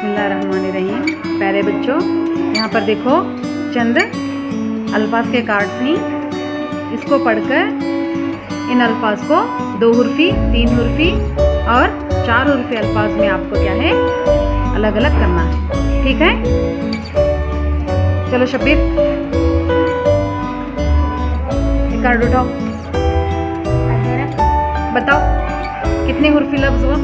बिस्मिल्लाहिर्रहमानिर्रहीम। प्यारे बच्चों, यहाँ पर देखो चंद अल्फाज के कार्ड्स हैं। इसको पढ़कर इन अल्फाज को 2 हुर्फी, 3 हुर्फी और 4 हुर्फी अल्फाज में आपको क्या है अलग अलग करना है। ठीक है, चलो शब्बीर एक कार्ड उठाओ, बताओ कितने हुर्फी लफ्ज हुआ।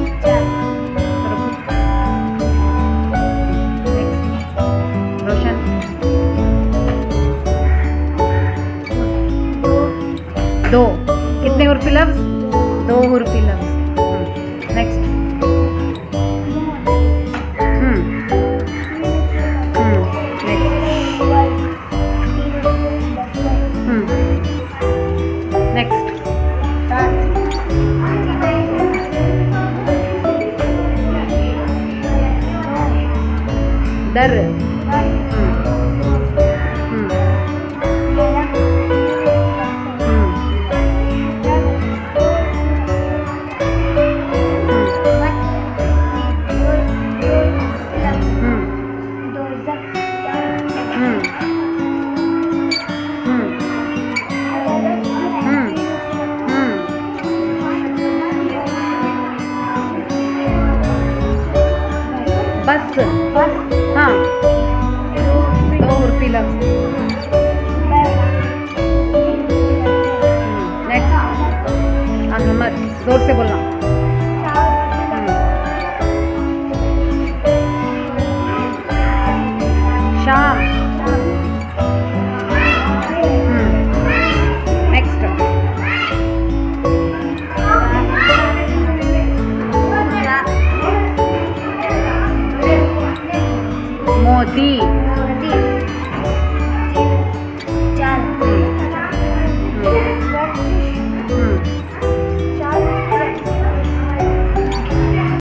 रोशन 2 कितने हुर्फी लफ्ज? 2 हुर्फी लफ्ज। नेक्स्ट डर बस हाँ 2 हुर्फी लफ्ज। नेक्स्ट अहमद, जोर से बोलना। शाम। नेक्स्ट मोती।